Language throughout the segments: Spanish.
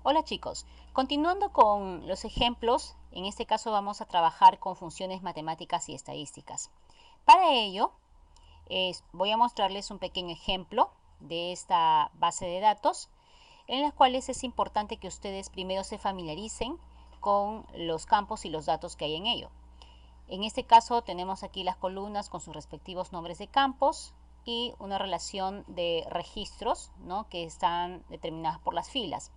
Hola chicos, continuando con los ejemplos, en este caso vamos a trabajar con funciones matemáticas y estadísticas. Para ello, voy a mostrarles un pequeño ejemplo de esta base de datos, en las cuales es importante que ustedes primero se familiaricen con los campos y los datos que hay en ello. En este caso tenemos aquí las columnas con sus respectivos nombres de campos y una relación de registros, ¿no?, que están determinadas por las filas.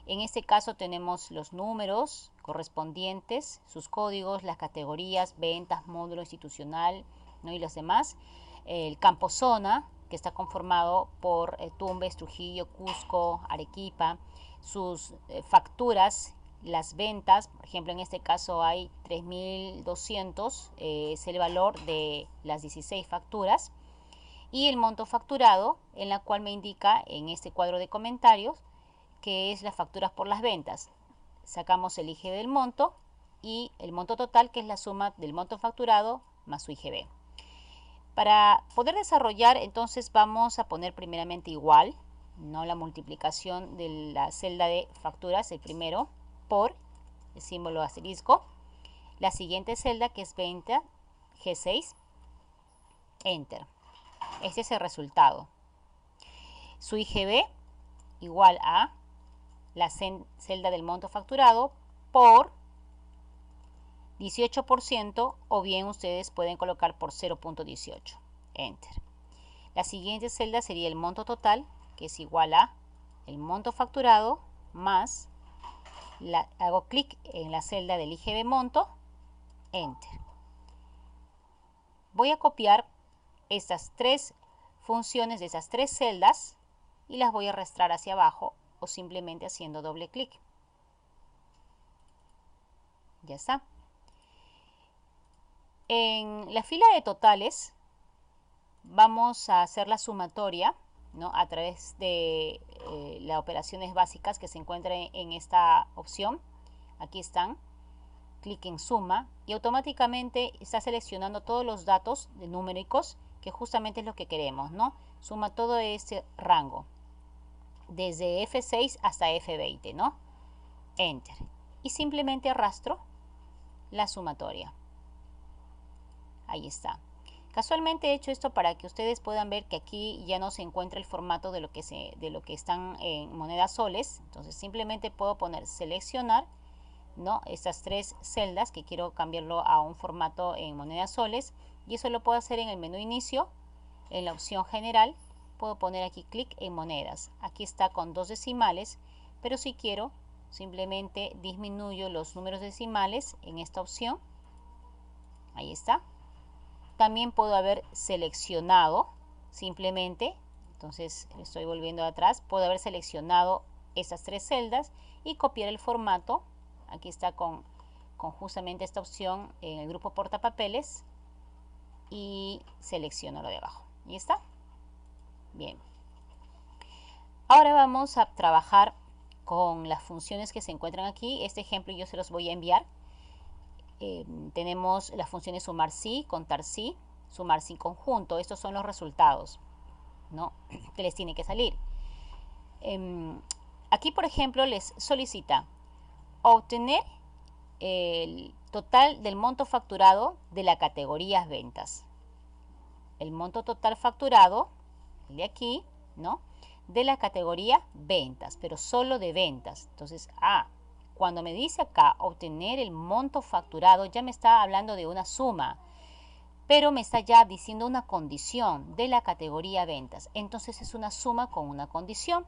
En este caso tenemos los números correspondientes, sus códigos, las categorías, ventas, módulo institucional, ¿no?, y los demás. El campo zona, que está conformado por Tumbes, Trujillo, Cusco, Arequipa. Sus facturas, las ventas, por ejemplo en este caso hay 3.200, es el valor de las 16 facturas. Y el monto facturado, en la cual me indica en este cuadro de comentarios que es las facturas por las ventas. Sacamos el IGB del monto y el monto total, que es la suma del monto facturado más su IGB. Para poder desarrollar, entonces vamos a poner primeramente igual, no la multiplicación de la celda de facturas, el primero, por el símbolo asterisco. La siguiente celda, que es venta, G6, Enter. Este es el resultado. Su IGB igual a la celda del monto facturado por 18%, o bien ustedes pueden colocar por 0.18. Enter. La siguiente celda sería el monto total, que es igual a el monto facturado más, hago clic en la celda del IGB monto, Enter. Voy a copiar estas tres funciones de esas tres celdas y las voy a arrastrar hacia abajo o simplemente haciendo doble clic. Ya está. En la fila de totales vamos a hacer la sumatoria, ¿no?, a través de las operaciones básicas que se encuentran en esta opción. Aquí están. Clic en suma y automáticamente está seleccionando todos los datos numéricos, que justamente es lo que queremos, ¿no? Suma todo este rango, desde F6 hasta F20, ¿no? Enter. Y simplemente arrastro la sumatoria. Ahí está. Casualmente he hecho esto para que ustedes puedan ver que aquí ya no se encuentra el formato de lo que están en monedas soles. Entonces simplemente puedo poner seleccionar, ¿no?, estas tres celdas que quiero cambiarlo a un formato en monedas soles, y eso lo puedo hacer en el menú inicio. En la opción general puedo poner aquí clic en monedas. Aquí está con 2 decimales, pero si quiero simplemente disminuyo los números decimales en esta opción. Ahí está. También puedo haber seleccionado simplemente, entonces estoy volviendo atrás, puedo haber seleccionado estas tres celdas y copiar el formato. Aquí está con justamente esta opción en el grupo portapapeles y selecciono lo de abajo. ¿Y está? Bien. Ahora vamos a trabajar con las funciones que se encuentran aquí. Este ejemplo yo se los voy a enviar. Tenemos las funciones sumar sí, contar sí, sumar sin conjunto. Estos son los resultados, ¿no?, que les tiene que salir. Aquí, por ejemplo, les solicita obtener el total del monto facturado de la categoría ventas. El monto total facturado, el de aquí, ¿no?, de la categoría ventas, pero solo de ventas. Entonces, cuando me dice acá obtener el monto facturado, ya me está hablando de una suma, pero me está ya diciendo una condición de la categoría ventas. Entonces es una suma con una condición.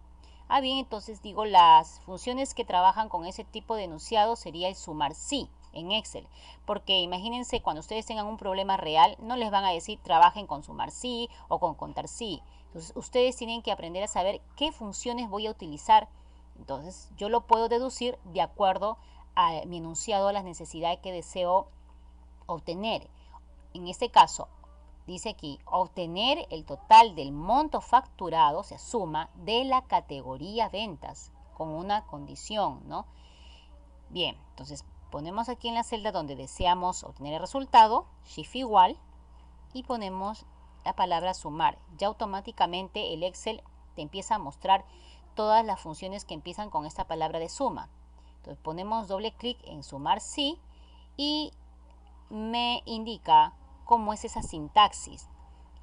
Bien, entonces digo, las funciones que trabajan con ese tipo de enunciado sería el sumar sí en Excel, porque imagínense, cuando ustedes tengan un problema real, no les van a decir trabajen con sumar sí o con contar sí. Entonces ustedes tienen que aprender a saber qué funciones voy a utilizar. Entonces yo lo puedo deducir de acuerdo a mi enunciado, a las necesidades que deseo obtener. En este caso dice aquí obtener el total del monto facturado, se suma, de la categoría ventas, con una condición, ¿no? Bien, entonces ponemos aquí en la celda donde deseamos obtener el resultado, Shift igual, y ponemos la palabra sumar. Ya automáticamente el Excel te empieza a mostrar todas las funciones que empiezan con esta palabra de suma. Entonces ponemos doble clic en sumar sí y me indica cómo es esa sintaxis,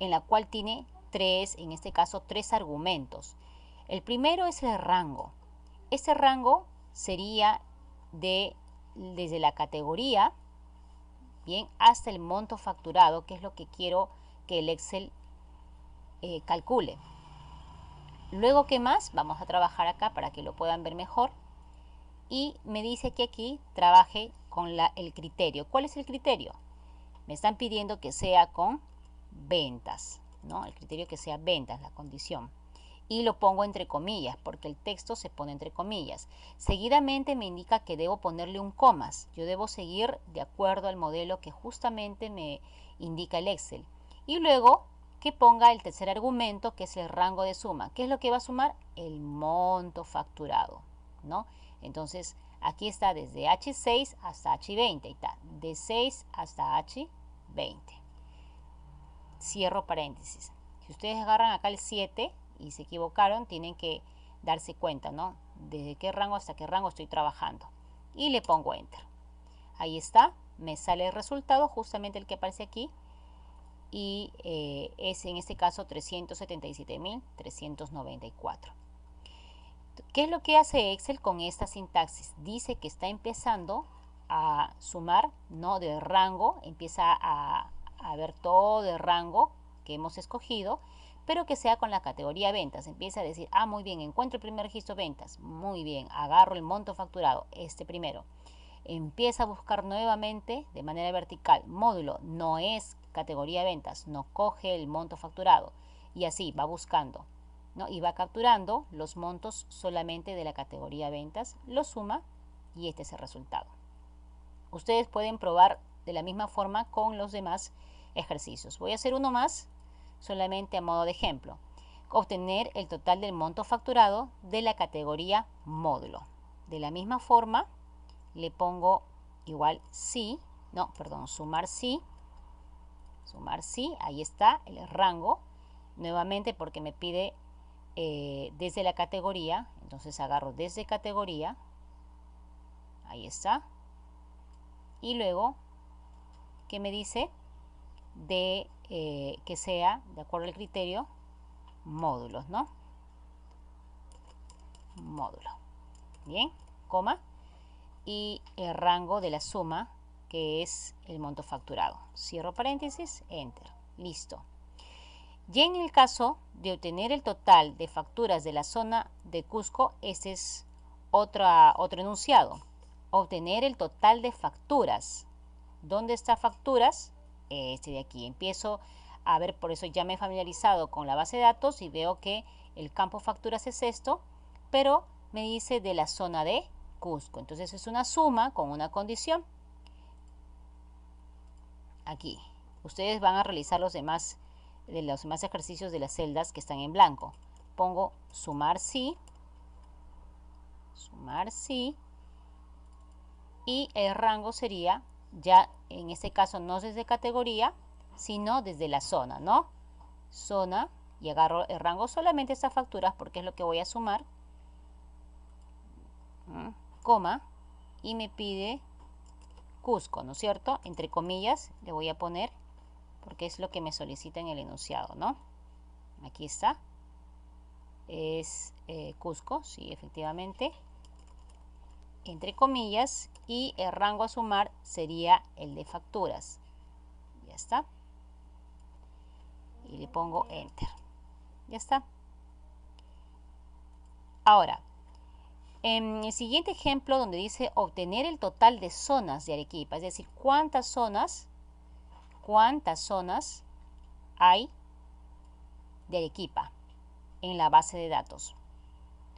en la cual tiene en este caso, tres argumentos. El primero es el rango. Este rango sería desde la categoría, bien, hasta el monto facturado, que es lo que quiero que el Excel calcule. Luego, ¿qué más? Vamos a trabajar acá para que lo puedan ver mejor. Y me dice que aquí trabaje con el criterio. ¿Cuál es el criterio? Me están pidiendo que sea con ventas, ¿no? El criterio que sea ventas, la condición. Y lo pongo entre comillas, porque el texto se pone entre comillas. Seguidamente me indica que debo ponerle un comas. Yo debo seguir de acuerdo al modelo que justamente me indica el Excel. Y luego que ponga el tercer argumento, que es el rango de suma. ¿Qué es lo que va a sumar? El monto facturado, ¿no? Entonces, aquí está desde H6 hasta H20. Ahí está, de 6 hasta H20. Cierro paréntesis. Si ustedes agarran acá el 7 y se equivocaron, tienen que darse cuenta, ¿no? Desde qué rango hasta qué rango estoy trabajando. Y le pongo Enter. Ahí está, me sale el resultado, justamente el que aparece aquí. Y es en este caso 377.394. ¿Qué es lo que hace Excel con esta sintaxis? Dice que está empezando a sumar, ¿no? De rango, empieza a ver todo el rango que hemos escogido, pero que sea con la categoría ventas. Empieza a decir, ah, muy bien, encuentro el primer registro ventas, muy bien, agarro el monto facturado, este primero. Empieza a buscar nuevamente de manera vertical, módulo, no es categoría ventas, no coge el monto facturado, y así va buscando, ¿no? Y va capturando los montos solamente de la categoría ventas, lo suma y este es el resultado. Ustedes pueden probar de la misma forma con los demás ejercicios. Voy a hacer uno más, solamente a modo de ejemplo. Obtener el total del monto facturado de la categoría módulo. De la misma forma, le pongo igual sí, no, perdón, sumar sí, ahí está el rango, nuevamente porque me pide desde la categoría, entonces agarro desde categoría, ahí está, y luego, ¿qué me dice? Que sea, de acuerdo al criterio, módulos, ¿no? Módulo. Bien, coma, y el rango de la suma, que es el monto facturado. Cierro paréntesis, Enter. Listo. Y en el caso de obtener el total de facturas de la zona de Cusco, este es otro enunciado. Obtener el total de facturas. ¿Dónde está facturas? Este de aquí. Empiezo a ver, por eso ya me he familiarizado con la base de datos y veo que el campo facturas es esto, pero me dice de la zona de Cusco. Entonces es una suma con una condición. Aquí. Ustedes van a realizar los demás ejercicios de las celdas que están en blanco. Pongo sumar sí, y el rango sería, ya en este caso no desde categoría, sino desde la zona, ¿no? Zona, y agarro el rango solamente estas facturas porque es lo que voy a sumar, coma, y me pide Cusco, ¿no es cierto? Entre comillas le voy a poner porque es lo que me solicita en el enunciado, ¿no? Aquí está. Es Cusco, sí, efectivamente. Entre comillas, y el rango a sumar sería el de facturas. Ya está. Y le pongo Enter. Ya está. Ahora, en el siguiente ejemplo donde dice obtener el total de zonas de Arequipa, es decir, cuántas zonas hay de Arequipa en la base de datos.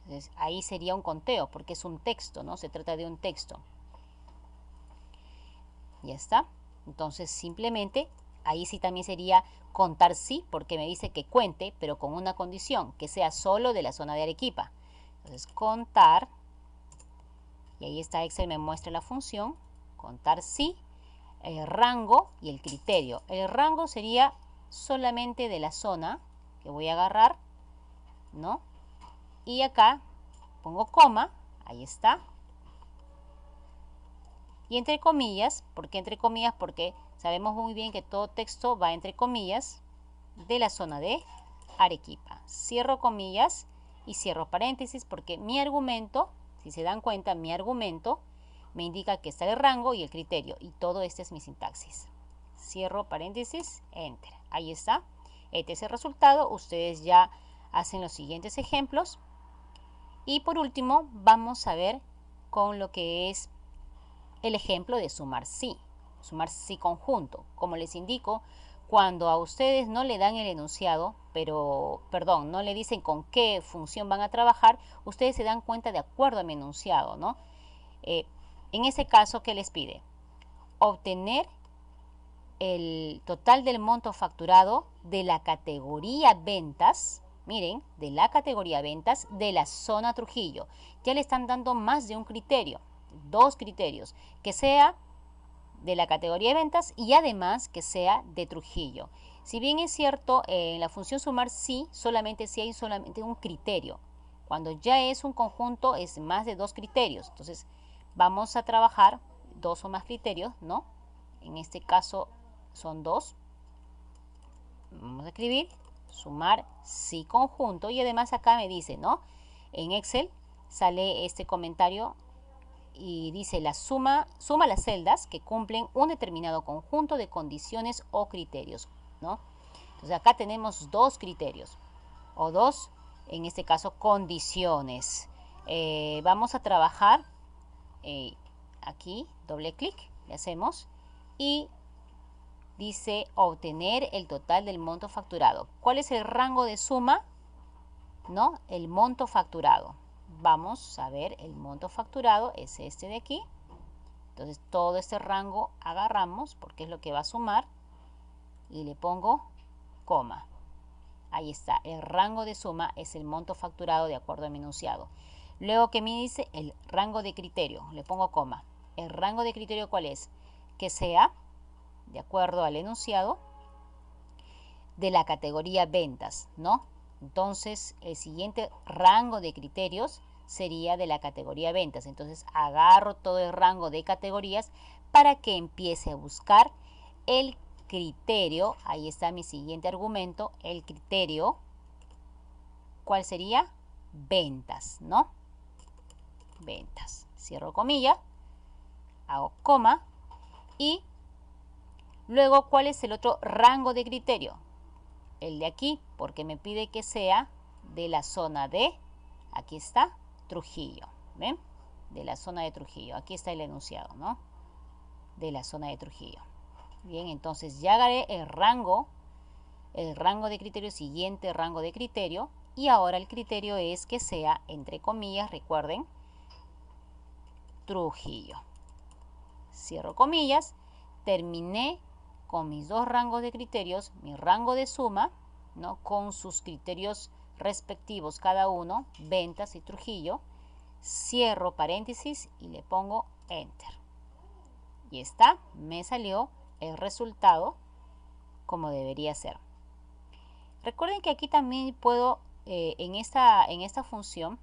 Entonces, ahí sería un conteo porque es un texto, ¿no? Se trata de un texto. Ya está. Entonces, simplemente, ahí sí también sería contar sí, porque me dice que cuente, pero con una condición, que sea solo de la zona de Arequipa. Entonces, contar, y ahí está Excel, me muestra la función, contar sí, el rango y el criterio. El rango sería solamente de la zona que voy a agarrar, ¿no? Y acá pongo coma, ahí está. Y entre comillas, ¿por qué entre comillas? Porque sabemos muy bien que todo texto va entre comillas de la zona de Arequipa. Cierro comillas y cierro paréntesis porque mi argumento, si se dan cuenta, mi argumento me indica que está el rango y el criterio y todo este es mi sintaxis. Cierro paréntesis, enter. Ahí está. Este es el resultado. Ustedes ya hacen los siguientes ejemplos. Y por último, vamos a ver con lo que es el ejemplo de sumar sí conjunto. Como les indico, cuando a ustedes no le dan el enunciado, no le dicen con qué función van a trabajar, ustedes se dan cuenta de acuerdo a mi enunciado, ¿no? En ese caso, ¿qué les pide? Obtener el total del monto facturado de la categoría ventas, miren, de la categoría ventas de la zona Trujillo. Ya le están dando más de un criterio, 2 criterios, que sea de la categoría de ventas y además que sea de Trujillo. Si bien es cierto, en la función sumar sí, solamente si hay solamente un criterio. Cuando ya es un conjunto es más de 2 criterios. Entonces vamos a trabajar 2 o más criterios, ¿no? En este caso son 2. Vamos a escribir sumar sí conjunto y además acá me dice, ¿no? En Excel sale este comentario y dice suma las celdas que cumplen un determinado conjunto de condiciones o criterios, ¿no? Entonces acá tenemos 2 criterios o 2, en este caso, condiciones. Vamos a trabajar aquí, doble clic, le hacemos y dice obtener el total del monto facturado. ¿Cuál es el rango de suma? ¿No? El monto facturado. Vamos a ver, el monto facturado es este de aquí. Entonces todo este rango agarramos porque es lo que va a sumar y le pongo coma. Ahí está, el rango de suma es el monto facturado de acuerdo a mi enunciado. Luego que me dice el rango de criterio, le pongo coma. ¿El rango de criterio cuál es? Que sea, de acuerdo al enunciado, de la categoría ventas, ¿no? Entonces, el siguiente rango de criterios sería de la categoría ventas. Entonces, agarro todo el rango de categorías para que empiece a buscar el criterio. Ahí está mi siguiente argumento, el criterio. ¿Cuál sería? Ventas, ¿no? Ventas. Cierro comilla, hago coma y luego, ¿cuál es el otro rango de criterio? El de aquí, porque me pide que sea de la zona de, aquí está, Trujillo, ¿ven? De la zona de Trujillo, aquí está el enunciado, ¿no? De la zona de Trujillo. Bien, entonces ya agarré el rango de criterio, siguiente rango de criterio, y ahora el criterio es que sea, entre comillas, recuerden, Trujillo. Cierro comillas, terminé con mis 2 rangos de criterios, mi rango de suma, ¿no? Con sus criterios respectivos cada uno, ventas y Trujillo, cierro paréntesis y le pongo enter. Y está, me salió el resultado como debería ser. Recuerden que aquí también puedo, en esta función,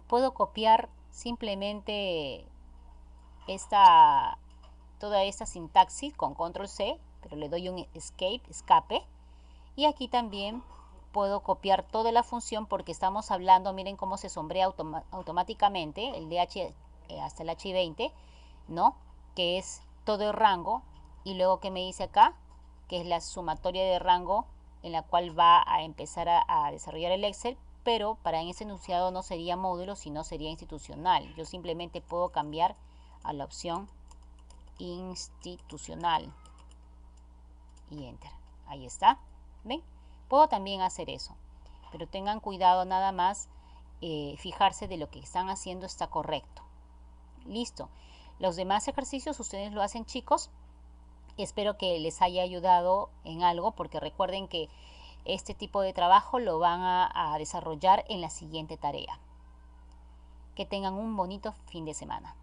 puedo copiar simplemente toda esta sintaxis con control C, pero le doy un escape, y aquí también puedo copiar toda la función porque estamos hablando, miren cómo se sombrea automáticamente el DH hasta el H20, ¿no? Que es todo el rango, y luego que me dice acá, que es la sumatoria de rango en la cual va a empezar a desarrollar el Excel, pero para en ese enunciado no sería módulo, sino sería institucional. Yo simplemente puedo cambiar a la opción institucional y enter. Ahí está, ¿ven? Puedo también hacer eso, pero tengan cuidado nada más, fijarse de lo que están haciendo está correcto. Listo. Los demás ejercicios ustedes lo hacen, chicos. Espero que les haya ayudado en algo, porque recuerden que este tipo de trabajo lo van a desarrollar en la siguiente tarea. Que tengan un bonito fin de semana.